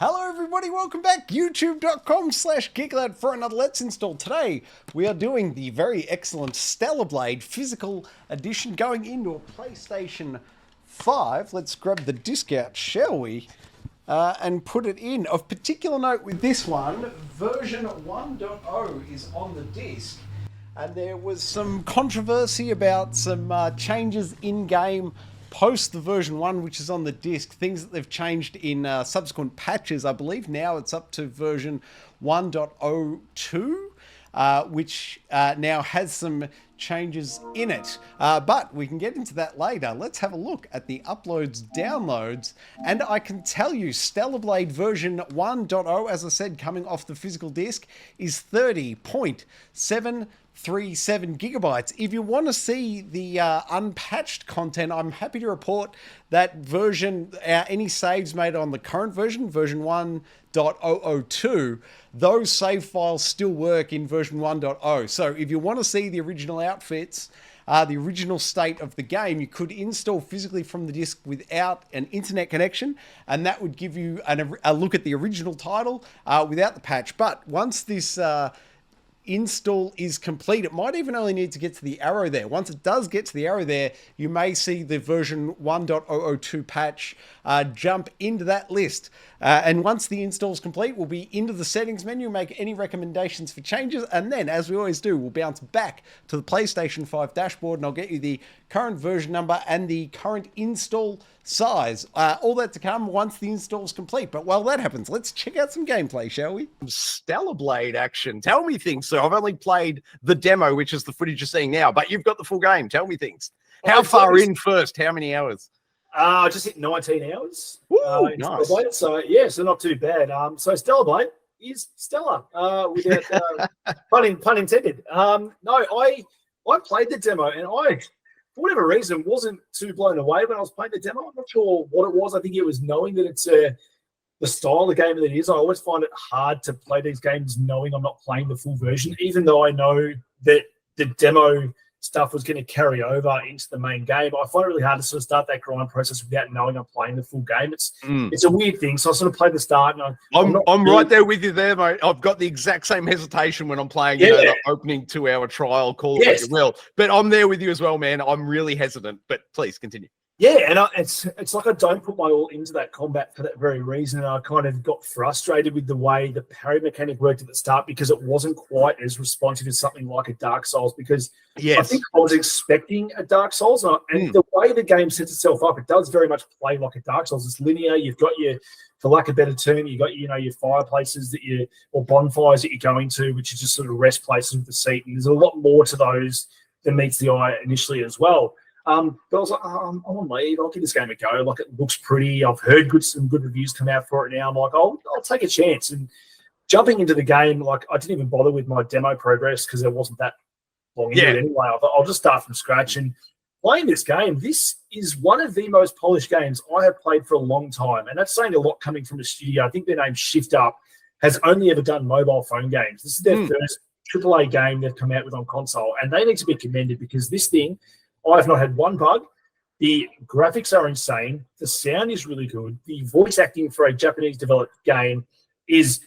Hello everybody, welcome back. YouTube.com/Geek Aloud for another Let's Install. Today we are doing the very excellent Stellar Blade physical edition going into a PlayStation 5. Let's grab the disc out, shall we? And put it in. Of particular note with this one, version 1.0 is on the disc. And there was some controversy about some changes in-game post the version 1, which is on the disc, things that they've changed in subsequent patches. I believe now it's up to version 1.02, which now has some changes in it. But we can get into that later. Let's have a look at the uploads, downloads, and I can tell you Stellar Blade version 1.0, as I said, coming off the physical disc, is 30.737 gigabytes. If you want to see the unpatched content, I'm happy to report that version, any saves made on the current version 1.002, those save files still work in version 1.0. So if you want to see the original outfits, the original state of the game, you could install physically from the disc without an internet connection, and that would give you a look at the original title without the patch. But once this install is complete, it might even only need to get to the arrow there. Once it does get to the arrow there, you may see the version 1.002 patch jump into that list. And once the install is complete, we'll be into the settings menu, make any recommendations for changes, and then, as we always do, we'll bounce back to the PlayStation 5 dashboard, and I'll get you the current version number and the current install size. All that to come once the install is complete. But while that happens, let's check out some gameplay, shall we? Stellar Blade action. Tell me things, sir. I've only played the demo, which is the footage you're seeing now, but you've got the full game. Tell me things. How far in first? How many hours? I just hit 19 hours. Ooh, nice. Blade, so yeah, so not too bad. So Stellar Blade is stellar, without pun intended. No, I played the demo, and I, for whatever reason, wasn't too blown away when I was playing the demo. I'm not sure what it was. I think it was knowing that it's the style of game that it is. I always find it hard to play these games knowing I'm not playing the full version, even though I know that the demo stuff was going to carry over into the main game. I find it really hard to sort of start that grind process without knowing I'm playing the full game. It's a weird thing. So I sort of played the start, and I'm right there with you there, mate. I've got the exact same hesitation when I'm playing, the opening 2-hour trial, call it what you will. But I'm there with you as well, man. I'm really hesitant, but please continue. Yeah, and it's like I don't put my all into that combat for that very reason. And I kind of got frustrated with the way the parry mechanic worked at the start because it wasn't quite as responsive as something like a Dark Souls. Because I think I was expecting a Dark Souls, and the way the game sets itself up, it does very much play like a Dark Souls. It's linear. You've got for lack of a better term, you've got your fireplaces or bonfires that you're going to, which is just sort of rest places with the seat. And there's a lot more to those than meets the eye initially as well. But I was like, I'm on leave. I'll give this game a go. Like, it looks pretty. I've heard some good reviews come out for it now. I'm like, I'll take a chance. And jumping into the game, like, I didn't even bother with my demo progress because there wasn't that long into it anyway. I thought I'll just start from scratch. And playing this game, this is one of the most polished games I have played for a long time. And that's saying a lot coming from the studio. I think their name Shift Up has only ever done mobile phone games. This is their first AAA game they've come out with on console. And they need to be commended because this thing, I've not had one bug. The graphics are insane. The sound is really good. The voice acting for a Japanese-developed game is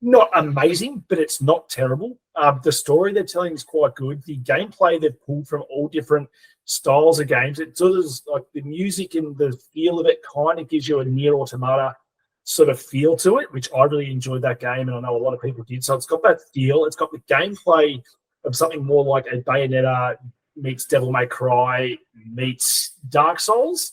not amazing, but it's not terrible. The story they're telling is quite good. The gameplay they've pulled from all different styles of games. It sort of is like the music and the feel of it kind of gives you a Nier Automata sort of feel to it, which I really enjoyed that game, and I know a lot of people did. So it's got that feel. It's got the gameplay of something more like a Bayonetta meets Devil May Cry meets Dark Souls,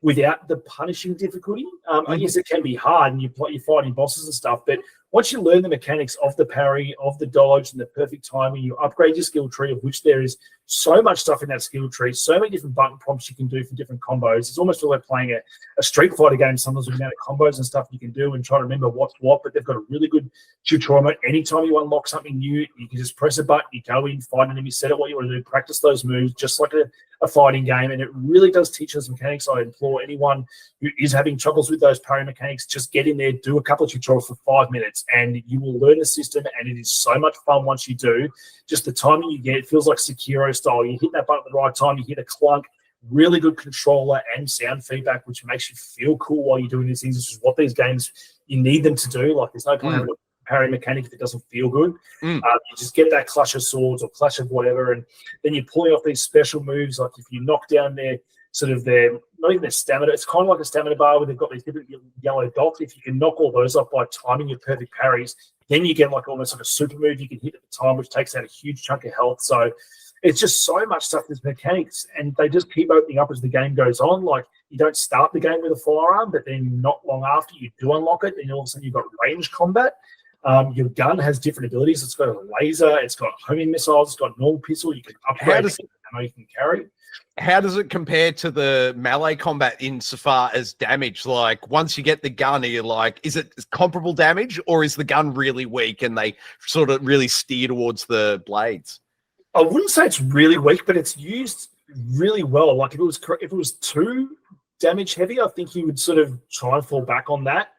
without the punishing difficulty. I guess it can be hard, and you're fighting bosses and stuff, but once you learn the mechanics of the parry, of the dodge, and the perfect timing, you upgrade your skill tree, of which there is so much stuff in that skill tree, so many different button prompts you can do for different combos. It's almost like playing a Street Fighter game sometimes with the amount of combos and stuff you can do and try to remember what's what, but they've got a really good tutorial. Anytime you unlock something new, you can just press a button, you go in, find an enemy, set up what you want to do, practice those moves, just like a fighting game, and it really does teach those mechanics. I implore anyone who is having troubles with those parry mechanics, just get in there, do a couple of tutorials for 5 minutes, and you will learn the system, and it is so much fun once you do. Just the timing you get, it feels like Sekiro style. You hit that button at the right time, you hit a clunk, really good controller and sound feedback, which makes you feel cool while you're doing these things, which is what these games, you need them to do. Like, there's no point having a parry mechanic if it doesn't feel good. You just get that clash of swords or clash of whatever, and then you're pulling off these special moves. Like, if you knock down their not even their stamina, it's kind of like a stamina bar where they've got these different yellow dots. If you can knock all those off by timing your perfect parries, then you get like almost like a super move you can hit at the time, which takes out a huge chunk of health. So it's just so much stuff. There's mechanics, and they just keep opening up as the game goes on. Like, you don't start the game with a firearm, but then not long after you do unlock it, and all of a sudden you've got range combat. Your gun has different abilities. It's got a laser, it's got homing missiles, it's got normal pistol. You can upgrade the ammo you can carry. How does it compare to the melee combat insofar as damage? Like, once you get the gun, are you like, is it comparable damage, or is the gun really weak and they sort of really steer towards the blades? I wouldn't say it's really weak, but it's used really well. Like, if it was too damage heavy, I think you would sort of try and fall back on that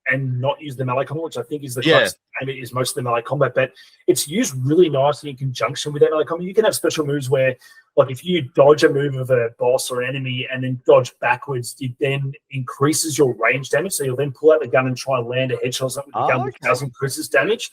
and not use the melee combat, which I think is the closest game is most of the melee combat. But it's used really nicely in conjunction with that melee combat. You can have special moves where, like, if you dodge a move of a boss or an enemy and then dodge backwards, it then increases your range damage. So you'll then pull out the gun and try and land a headshot or something with the gun, which does increases damage.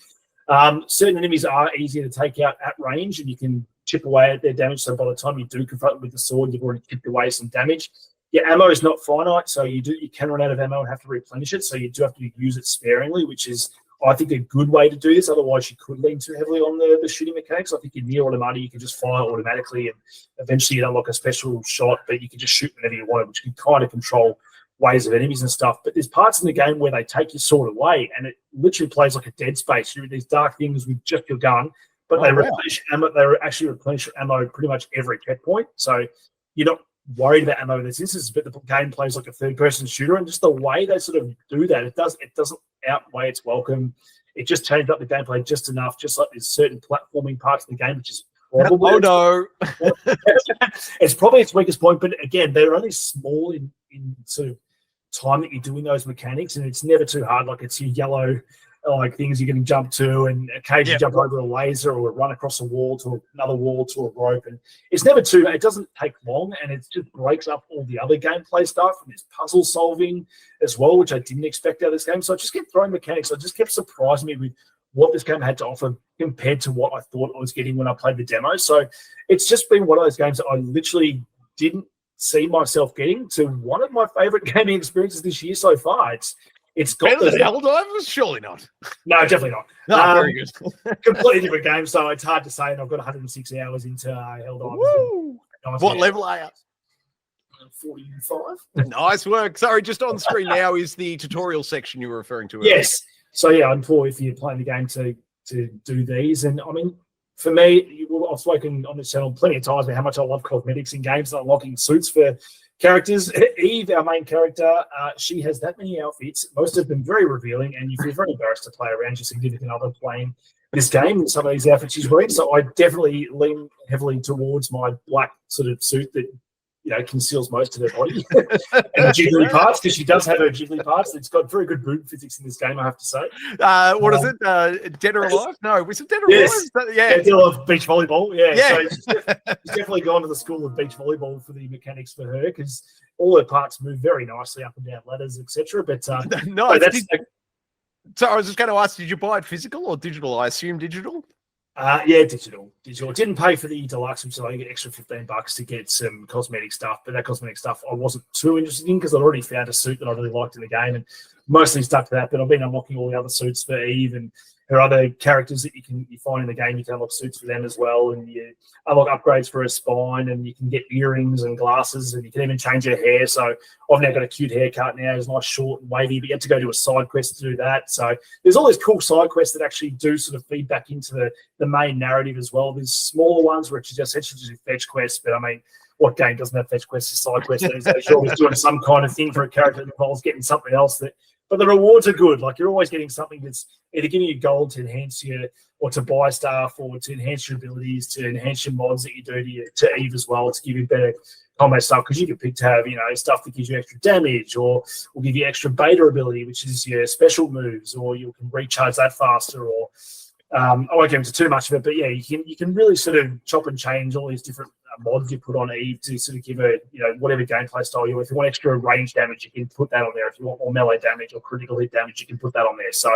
Certain enemies are easier to take out at range, and you can chip away at their damage. So by the time you do confront them with the sword, you've already chipped away some damage. Your ammo is not finite, so you can run out of ammo and have to replenish it. So you do have to use it sparingly, which is, I think, a good way to do this. Otherwise, you could lean too heavily on the shooting mechanics. I think in near automata, you can just fire automatically, and eventually you unlock a special shot, but you can just shoot whenever you want, which can kind of control ways of enemies and stuff. But there's parts in the game where they take your sword away, and it literally plays like a Dead Space. You're in these dark things with just your gun, but they replenish ammo. They actually replenish ammo pretty much every checkpoint. So you're not worried about ammo in this instance, but the game plays like a third-person shooter, and just the way they sort of do that, it doesn't outweigh its welcome. It just changed up the gameplay just enough, just like there's certain platforming parts of the game, which is probably it's probably its weakest point. But again, they're only small in sort of time that you're doing those mechanics, and it's never too hard. Like, it's your yellow like things you can jump to, and occasionally jump over a laser or run across a wall to another wall to a rope, and it's never too. It doesn't take long, and it just breaks up all the other gameplay stuff, and there's puzzle solving as well, which I didn't expect out of this game. So I just kept throwing mechanics. I just kept surprising me with what this game had to offer compared to what I thought I was getting when I played the demo. So it's just been one of those games that I literally didn't see myself getting to one of my favorite gaming experiences this year so far. It's got the Helldivers? Surely not. No, definitely not. No, very good. Completely different game, so it's hard to say. And I've got 106 hours into Helldivers. Woo! What level are you? 45. Nice work. Sorry, just on screen now is the tutorial section you were referring to. Yes. So yeah, I'm poor if you're playing the game to do these. And I mean, for me, I've spoken on this channel plenty of times about how much I love cosmetics in games and unlocking suits for characters. Eve, our main character, she has that many outfits. Most of them very revealing, and you feel very embarrassed to play around your significant other playing this game and some of these outfits she's wearing. So I definitely lean heavily towards my black sort of suit that, you know, conceals most of her body and the jiggly parts, because she does have her jiggly parts. It's got very good boob physics in this game, I have to say. What is it? Dead or Alive? No, was it Dead or Alive? Yeah, Dead or Alive beach volleyball. Yeah. So she's definitely gone to the school of beach volleyball for the mechanics for her, because all her parts move very nicely up and down ladders, etc. But no, so I was just going to ask, did you buy it physical or digital? I assume digital. Yeah, digital. Didn't pay for the deluxe, which I get extra $15 to get some cosmetic stuff. But that cosmetic stuff I wasn't too interested in, because I'd already found a suit that I really liked in the game and mostly stuck to that. But I've been unlocking all the other suits for Eve and her other characters that you find in the game. You can unlock suits for them as well, and you unlock upgrades for her spine, and you can get earrings and glasses, and you can even change her hair. So I've now got a cute haircut now. It's nice, short and wavy, but you have to go do a side quest to do that. So there's all these cool side quests that actually do sort of feed back into the main narrative as well. There's smaller ones where it's just essentially fetch quests, but I mean, what game doesn't have fetch quests or side quests? You're always doing some kind of thing for a character that involves getting something else but the rewards are good. Like, you're always getting something that's either giving you gold to enhance your, or to buy stuff, or to enhance your abilities, to enhance your mods that you do to Eve as well, to give you better combat stuff. Because you can pick to have, you know, stuff that gives you extra damage, or will give you extra beta ability, which is your special moves, or you can recharge that faster. Or I won't get into too much of it, but yeah, you can really sort of chop and change all these different mods you put on Eve to sort of give her, whatever gameplay style you want. If you want extra range damage, you can put that on there. If you want more melee damage or critical hit damage, you can put that on there. So,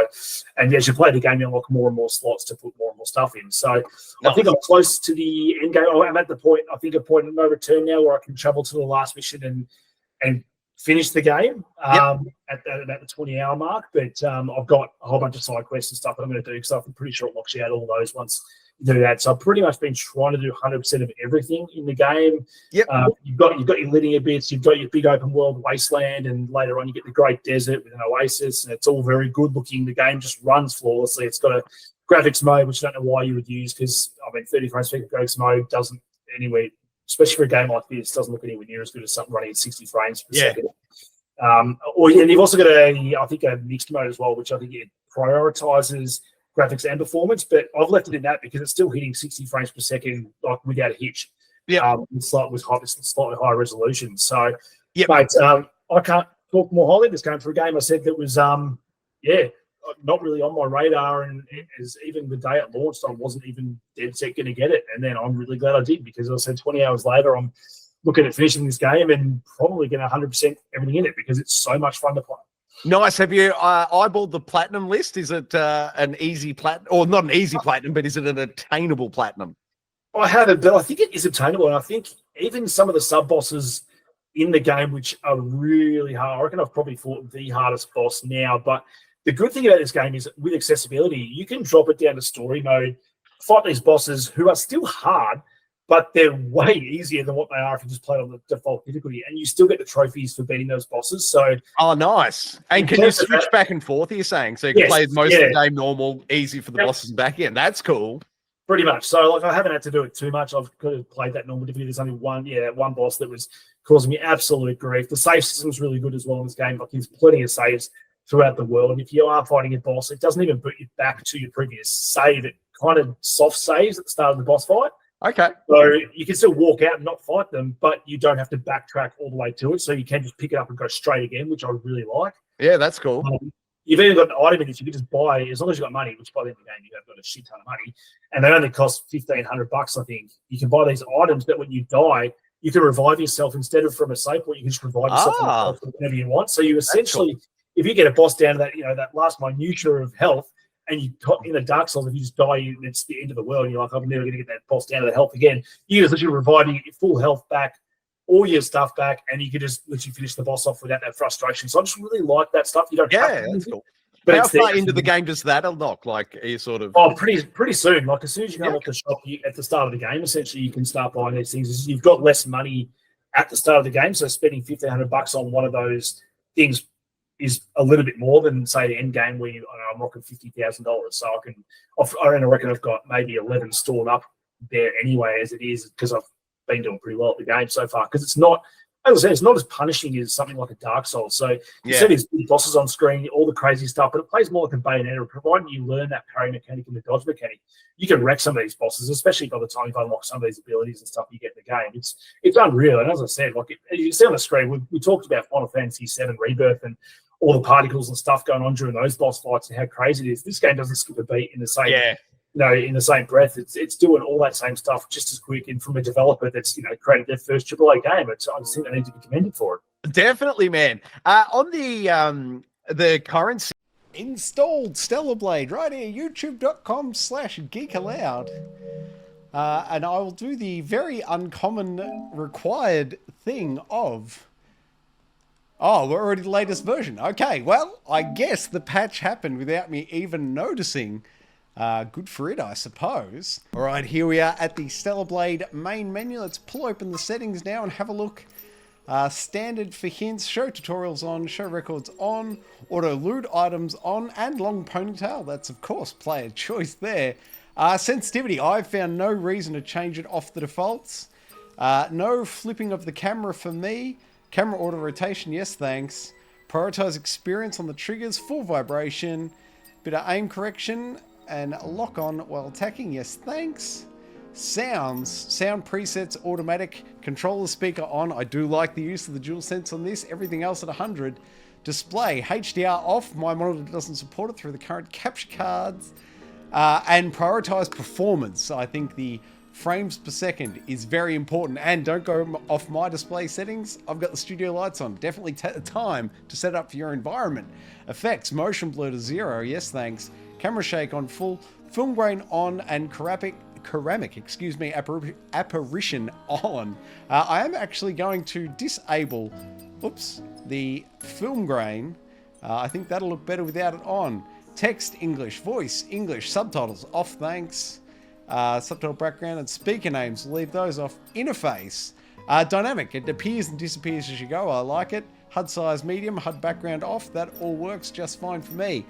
and as you play the game, you unlock more and more slots to put more and more stuff in. So I think I'm close to the end game. I'm at the point, I think, a point of no return now where I can travel to the last mission and finish the game at about the 20-hour mark. But I've got a whole bunch of side quests and stuff that I'm going to do because I'm pretty sure it locks you out all those once you do that. So I've pretty much been trying to do 100% of everything in the game. You've got your linear bits, you've got your big open world wasteland, and later on you get the great desert with an oasis, and it's all very good looking. The game just runs flawlessly. It's got a graphics mode, which I don't know why you would use because, 30 frames per second graphics mode doesn't anywhere, especially for a game like this, doesn't look anywhere near as good as something running at 60 frames per second. And you've also got a mixed mode as well, which I think it prioritizes graphics and performance, but I've left it in that because it's still hitting 60 frames per second like without a hitch. With slightly higher resolution. So, mate, I can't talk more highly of this game for a game I said that was not really on my radar, and as even the day it launched, I wasn't even dead set going to get it, and then I'm really glad I did because as I said 20 hours later, I'm looking at finishing this game and probably going to 100% everything in it because it's so much fun to play. Nice. Have you eyeballed the platinum list? Is it an easy platinum, or not an easy platinum, but is it an attainable platinum? I haven't, but I think it is attainable, and I think even some of the sub-bosses in the game, which are really hard, I reckon I've probably fought the hardest boss now, but the good thing about this game is with accessibility, you can drop it down to story mode, fight these bosses who are still hard, but they're way easier than what they are if you just play it on the default difficulty, and you still get the trophies for beating those bosses. So, nice. And can you switch back and forth? You're saying so you can play most of the game normal, easy for the bosses back in. That's cool. Pretty much. So, I haven't had to do it too much. I've kind of played that normal difficulty. There's only one boss that was causing me absolute grief. The save system's really good as well in this game. There's plenty of saves throughout the world. And if you are fighting a boss, it doesn't even boot you back to your previous save. It kind of soft saves at the start of the boss fight. Okay. So you can still walk out and not fight them, but you don't have to backtrack all the way to it. So you can just pick it up and go straight again, which I really like. Yeah, that's cool. You've even got an item in this you can just buy, as long as you've got money, which by the end of the game you have got a shit ton of money, and they only cost $1,500, I think. You can buy these items that when you die, you can revive yourself instead of from a save point. You can just revive yourself whenever you want. So you essentially, if you get a boss down to that last minutia of health, and you in the Dark Souls, if you just die, it's the end of the world. And you're like, I'm never going to get that boss down to the health again. You just literally revive, you get your full health back, all your stuff back, and you can just literally finish the boss off without that frustration. So I just really like that stuff. You don't have to. That's cool. But how far into the game does that unlock? Like, are you sort of... Oh, pretty soon. Like, as soon as you go off the shop, at the start of the game, essentially, you can start buying these things. You've got less money at the start of the game, so spending $1,500 on one of those things is a little bit more than, say, the end game where I'm rocking $50,000. So I reckon I've got maybe 11 stored up there anyway as it is because I've been doing pretty well at the game so far. Because it's not, as I said, it's not as punishing as something like a Dark Souls. So you see these big bosses on screen, all the crazy stuff, but it plays more like a Bayonetta, provided you learn that parry mechanic and the dodge mechanic. You can wreck some of these bosses, especially by the time you've unlocked some of these abilities and stuff you get in the game. It's unreal. And as I said, as you can see on the screen, we talked about Final Fantasy VII Rebirth and all the particles and stuff going on during those boss fights and how crazy it is. This game doesn't skip a beat in the same, in the same breath. It's doing all that same stuff just as quick, and from a developer that's created their first AAA game. I just think they need to be commended for it. Definitely, man. On the currency installed Stellar Blade right here, youtube.com/Geek Aloud. And I will do the very uncommon required thing of... Oh, we're already the latest version. Okay, well, I guess the patch happened without me even noticing. Good for it, I suppose. All right, here we are at the Stellar Blade main menu. Let's pull open the settings now and have a look. Standard for hints, show tutorials on, show records on, auto loot items on, and long ponytail. That's, of course, player choice there. Sensitivity, I've found no reason to change it off the defaults. No flipping of the camera for me. Camera auto rotation, yes thanks. Prioritize experience on the triggers, full vibration. Bit of aim correction and lock on while attacking, yes thanks. Sounds, sound presets automatic. Controller speaker on, I do like the use of the DualSense on this. Everything else at 100. Display, HDR off, my monitor doesn't support it through the current capture cards. And prioritize performance. I think the frames per second is very important. And don't go off my display settings. I've got the studio lights on. Definitely take the time to set up for your environment. Effects, motion blur to 0. Yes, thanks. Camera shake on full. Film grain on and ceramic, apparition on. I am actually going to disable, the film grain. I think that'll look better without it on. Text, English. Voice, English. Subtitles, off, thanks. Subtitle background and speaker names, leave those off. Interface, dynamic. It appears and disappears as you go. I like it. HUD size, medium. HUD background off. That all works just fine for me.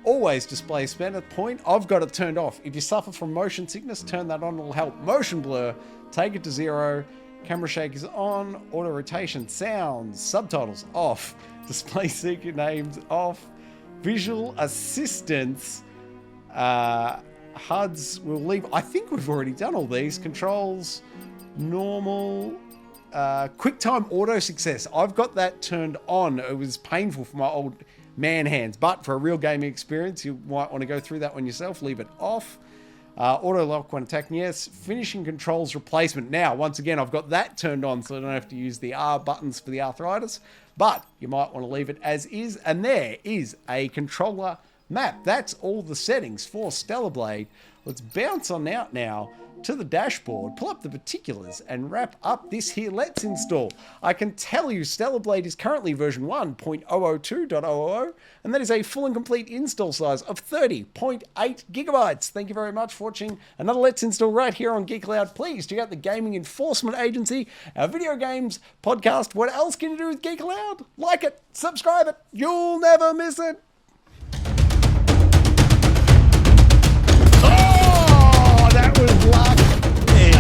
Always display spend at point. I've got it turned off. If you suffer from motion sickness, turn that on. It'll help. Motion blur, take it to 0. Camera shake is on. Auto rotation, sounds, subtitles off. Display secret names off. Visual assistance, HUDs we'll leave. I think we've already done all these. Controls, normal, QuickTime auto success. I've got that turned on. It was painful for my old man hands, but for a real gaming experience, you might want to go through that one yourself. Leave it off. Auto lock when attacking, yes. Finishing controls replacement. Now, once again, I've got that turned on, so I don't have to use the R buttons for the arthritis, but you might want to leave it as is. And there is a controller map. That's all the settings for Stellar Blade. Let's bounce on out now to the dashboard, pull up the particulars, and wrap up this here Let's Install. I can tell you Stellar Blade is currently version 1.002.000, and that is a full and complete install size of 30.8 gigabytes. Thank you very much for watching another Let's Install right here on Geek Aloud. Please check out the Gaming Enforcement Agency, our video games podcast. What else can you do with Geek Aloud? Like it, subscribe it, you'll never miss it. That was luck. Hey,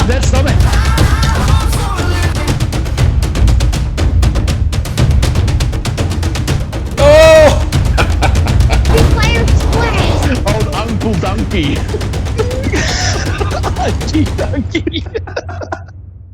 that's something. Oh! Old Uncle Donkey. Donkey.